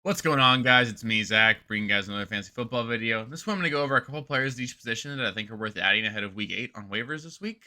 What's going on, guys? It's me, Zach, bringing you guys another fantasy football video. This one, I'm going to go over a couple players at each position that I think are worth adding ahead of Week 8 on waivers this week.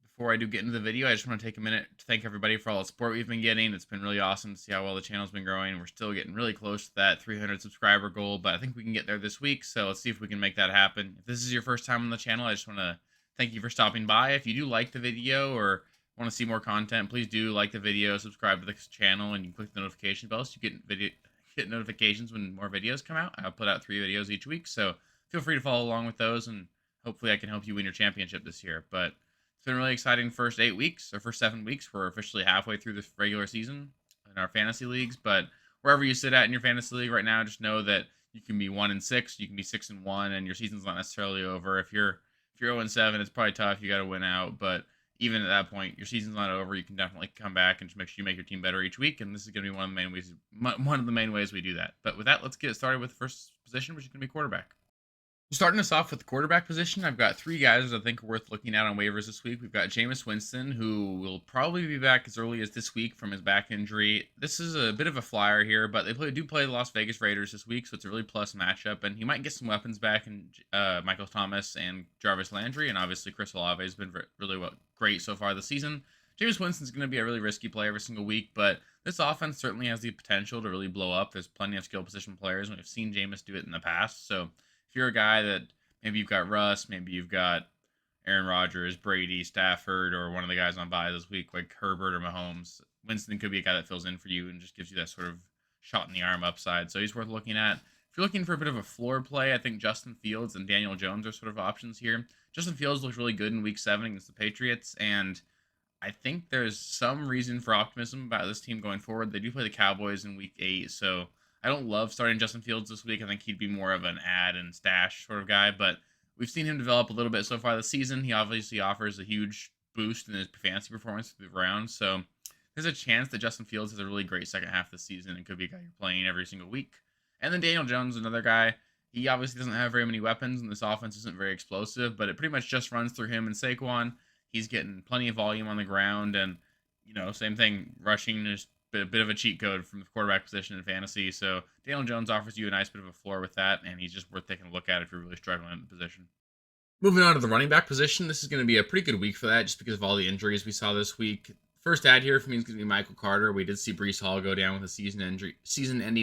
Before I do get into the video, I just want to take a minute to thank everybody for all the support we've been getting. It's been really awesome to see how well the channel's been growing. We're still getting really close to that 300 subscriber goal, but I think we can get there this week, so let's see if we can make that happen. If this is your first time on the channel, I just want to thank you for stopping by. If you do like the video or want to see more content, please do like the video, subscribe to the channel, and you click the notification bell so you get notifications when more videos come out. I'll put out 3 videos each week, so feel free to follow along with those, and hopefully I can help you win your championship this year. But it's been really exciting first 8 weeks, or first 7 weeks. We're officially halfway through this regular season in our fantasy leagues, but wherever you sit at in your fantasy league right now, just know that you can be 1-6, you can be 6-1, and your season's not necessarily over. If you're 0-7, it's probably tough. You got to win out, but even at that point, your season's not over. You can definitely come back and just make sure you make your team better each week. And this is going to be one of the main ways we do that. But with that, let's get started with the first position, which is going to be quarterback. Starting us off with the quarterback position, I've got 3 guys I think are worth looking at on waivers this week. We've got Jameis Winston, who will probably be back as early as this week from his back injury. This is a bit of a flyer here, but they do play the Las Vegas Raiders this week, so it's a really plus matchup. And he might get some weapons back in Michael Thomas and Jarvis Landry, and obviously Chris Olave has been great so far this season. Jameis Winston's going to be a really risky play every single week, but this offense certainly has the potential to really blow up. There's plenty of skill position players, and we've seen Jameis do it in the past, so if you're a guy that maybe you've got Russ, maybe you've got Aaron Rodgers, Brady, Stafford, or one of the guys on bye this week, like Herbert or Mahomes, Winston could be a guy that fills in for you and just gives you that sort of shot in the arm upside. So he's worth looking at. If you're looking for a bit of a floor play, I think Justin Fields and Daniel Jones are sort of options here. Justin Fields looked really good in Week 7 against the Patriots, and I think there's some reason for optimism about this team going forward. They do play the Cowboys in Week 8, so I don't love starting Justin Fields this week. I think he'd be more of an add and stash sort of guy, but we've seen him develop a little bit so far this season. He obviously offers a huge boost in his fantasy performance through the rounds, so there's a chance that Justin Fields has a really great second half of the season and could be a guy you're playing every single week. And then Daniel Jones, another guy. He obviously doesn't have very many weapons, and this offense isn't very explosive, but it pretty much just runs through him and Saquon. He's getting plenty of volume on the ground, and same thing. Rushing is a bit of a cheat code from the quarterback position in fantasy. So Daniel Jones offers you a nice bit of a floor with that, and he's just worth taking a look at if you're really struggling at the position. Moving on to the running back position, this is going to be a pretty good week for that, just because of all the injuries we saw this week. First ad here for me is going to be Michael Carter. We did see Breece Hall go down with a season-ending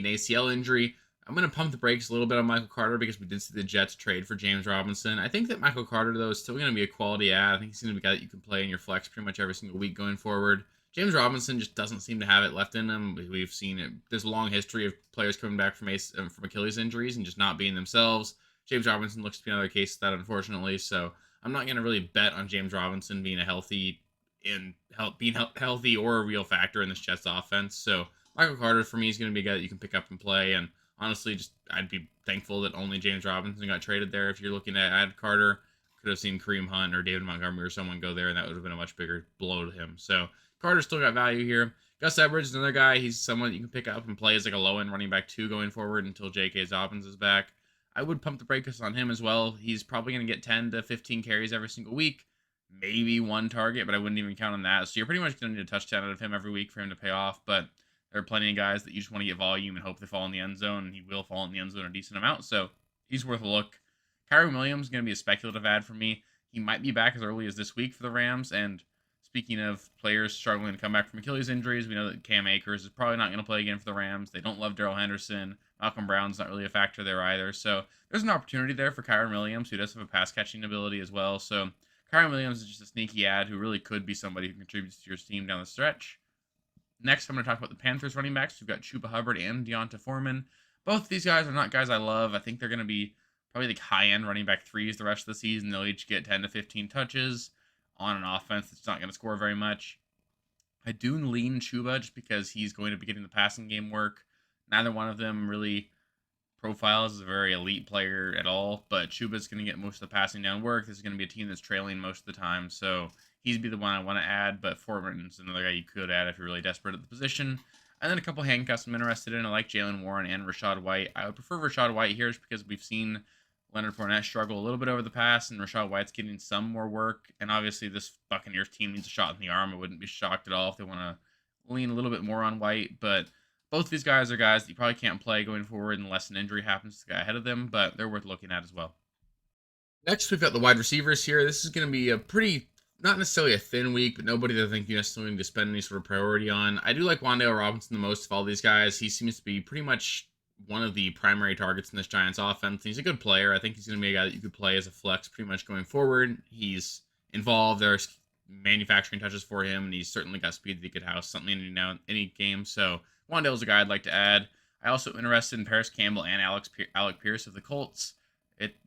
ACL injury. I'm going to pump the brakes a little bit on Michael Carter because we did see the Jets trade for James Robinson. I think that Michael Carter, though, is still going to be a quality ad. I think he's going to be a guy that you can play in your flex pretty much every single week going forward. James Robinson just doesn't seem to have it left in him. We've seen it. There's a long history of players coming back from Achilles injuries and just not being themselves. James Robinson looks to be another case of that, unfortunately. So I'm not going to really bet on James Robinson being healthy or a real factor in this Jets offense. So Michael Carter for me is going to be a guy that you can pick up and play. And honestly, I'd be thankful that only James Robinson got traded there. If you're looking at add Carter, could have seen Kareem Hunt or David Montgomery or someone go there, and that would have been a much bigger blow to him. So Carter's still got value here. Gus Edwards, another guy. He's someone you can pick up and play as like a low-end running back 2 going forward until J.K. Dobbins is back. I would pump the brakes on him as well. He's probably going to get 10 to 15 carries every single week. Maybe 1 target, but I wouldn't even count on that. So you're pretty much going to need a touchdown out of him every week for him to pay off. But there are plenty of guys that you just want to get volume and hope they fall in the end zone, and he will fall in the end zone a decent amount. So he's worth a look. Kyren Williams is going to be a speculative ad for me. He might be back as early as this week for the Rams, and speaking of players struggling to come back from Achilles injuries, we know that Cam Akers is probably not going to play again for the Rams. They don't love Darrell Henderson. Malcolm Brown's not really a factor there either. So there's an opportunity there for Kyren Williams, who does have a pass-catching ability as well. So Kyren Williams is just a sneaky ad who really could be somebody who contributes to your team down the stretch. Next, I'm going to talk about the Panthers running backs. We've got Chuba Hubbard and Deonta Foreman. Both of these guys are not guys I love. I think they're going to be probably like high-end running back 3s the rest of the season. They'll each get 10 to 15 touches on an offense that's not going to score very much. I do lean Chuba just because he's going to be getting the passing game work. Neither one of them really profiles as a very elite player at all, but Chuba's going to get most of the passing down work. This is going to be a team that's trailing most of the time, so he's be the one I want to add, but Foreman's another guy you could add if you're really desperate at the position. And then a couple handcuffs I'm interested in. I like Jalen Warren and Rachaad White. I would prefer Rachaad White here just because we've seen Leonard Fournette struggle a little bit over the past, and Rachaad White's getting some more work. And obviously, this Buccaneers team needs a shot in the arm. I wouldn't be shocked at all if they want to lean a little bit more on White. But Both of these guys are guys that you probably can't play going forward unless an injury happens to the guy ahead of them, but they're worth looking at as well. Next, we've got the wide receivers here. This is going to be a pretty, not necessarily a thin week, but nobody that I think you necessarily need to spend any sort of priority on. I do like Wan'Dale Robinson the most of all these guys. He seems to be pretty much one of the primary targets in this Giants offense. He's a good player. I think he's going to be a guy that you could play as a flex pretty much going forward. He's involved. There's manufacturing touches for him, and he's certainly got speed that he could house something in any game. So Wan'Dale's a guy I'd like to add. I also interested in Paris Campbell and Alec Pierce of the Colts.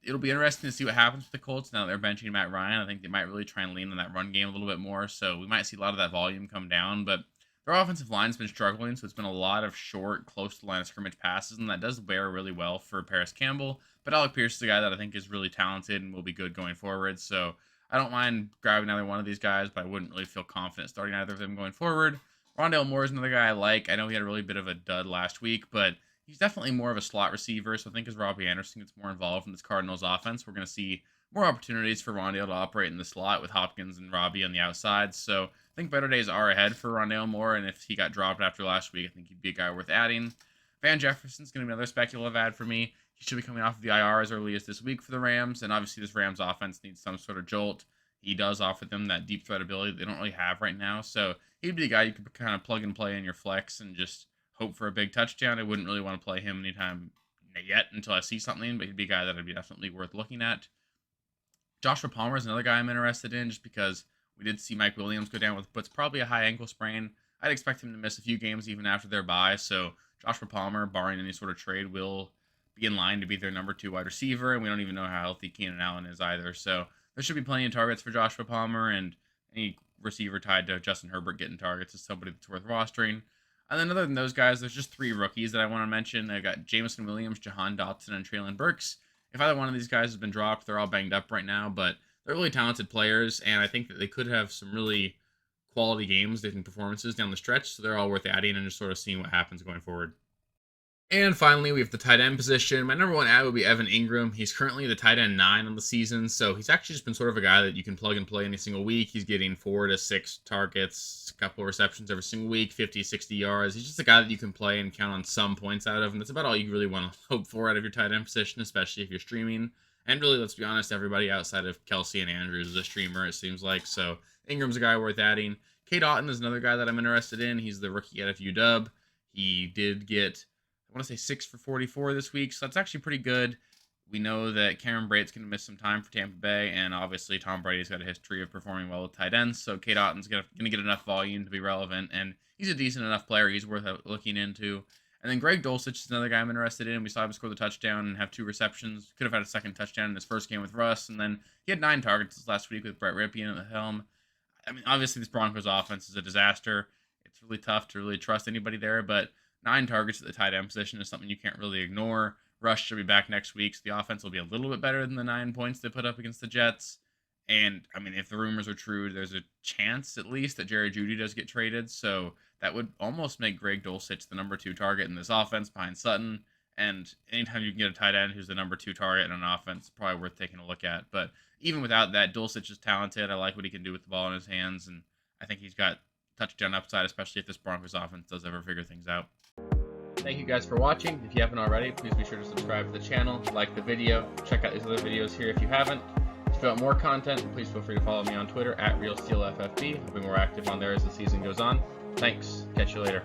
It'll be interesting to see what happens with the Colts now that they're benching Matt Ryan. I think they might really try and lean on that run game a little bit more, so we might see a lot of that volume come down. But their offensive line's been struggling, so it's been a lot of short, close to the line of scrimmage passes, and that does bear really well for Paris Campbell. But Alec Pierce is a guy that I think is really talented and will be good going forward, so I don't mind grabbing either one of these guys, but I wouldn't really feel confident starting either of them going forward. Rondale Moore is another guy I like. I know he had a really bit of a dud last week, but he's definitely more of a slot receiver, so I think as Robbie Anderson gets more involved in this Cardinals offense, we're going to see more opportunities for Rondale to operate in the slot with Hopkins and Robbie on the outside. So I think better days are ahead for Rondale Moore, and if he got dropped after last week, I think he'd be a guy worth adding. Van Jefferson's going to be another speculative add for me. He should be coming off of the IR as early as this week for the Rams, and obviously this Rams offense needs some sort of jolt. He does offer them that deep threat ability they don't really have right now, so he'd be a guy you could kind of plug and play in your flex and just hope for a big touchdown. I wouldn't really want to play him anytime yet until I see something, but he'd be a guy that would be definitely worth looking at. Joshua Palmer is another guy I'm interested in just because we did see Mike Williams go down with what's probably a high ankle sprain. I'd expect him to miss a few games even after their bye, so Joshua Palmer, barring any sort of trade, will be in line to be their number 2 wide receiver, and we don't even know how healthy Keenan Allen is either, so there should be plenty of targets for Joshua Palmer, and any receiver tied to Justin Herbert getting targets is somebody that's worth rostering. And then other than those guys, there's just 3 rookies that I want to mention. I've got Jameson Williams, Jahan Dotson, and Treylon Burks. If either one of these guys has been dropped, they're all banged up right now, but they're really talented players, and I think that they could have some really quality games, different performances down the stretch, so they're all worth adding and just sort of seeing what happens going forward. And finally, we have the tight end position. My number 1 add would be Evan Ingram. He's currently the tight end 9 on the season, so he's actually just been sort of a guy that you can plug and play any single week. He's getting 4 to 6 targets, a couple of receptions every single week, 50, 60 yards. He's just a guy that you can play and count on some points out of, and that's about all you really want to hope for out of your tight end position, especially if you're streaming. And really, let's be honest, everybody outside of Kelsey and Andrews is a streamer, it seems like, so Ingram's a guy worth adding. Cade Otton is another guy that I'm interested in. He's the rookie out of UW. He did get, I want to say 6 for 44 this week, so that's actually pretty good. We know that Cameron Brate's going to miss some time for Tampa Bay, and obviously Tom Brady's got a history of performing well with tight ends, so Cade Otton's going to get enough volume to be relevant, and he's a decent enough player. He's worth looking into. And then Greg Dulcich is another guy I'm interested in. We saw him score the touchdown and have 2 receptions. Could have had a second touchdown in his first game with Russ, and then he had 9 targets this last week with Brett Ripien at the helm. I mean, obviously this Broncos offense is a disaster. It's really tough to really trust anybody there, but 9 targets at the tight end position is something you can't really ignore. Rush should be back next week, so the offense will be a little bit better than the 9 points they put up against the Jets. And, I mean, if the rumors are true, there's a chance, at least, that Jerry Jeudy does get traded. So that would almost make Greg Dulcich the number 2 target in this offense behind Sutton. And anytime you can get a tight end who's the number 2 target in an offense, it's probably worth taking a look at. But even without that, Dulcich is talented. I like what he can do with the ball in his hands. And I think he's got touchdown upside, especially if this Broncos offense does ever figure things out. Thank you guys for watching. If you haven't already, please be sure to subscribe to the channel, like the video, check out these other videos here if you haven't. If you want more content, please feel free to follow me on Twitter at RealSteelFFB. I'll be more active on there as the season goes on. Thanks. Catch you later.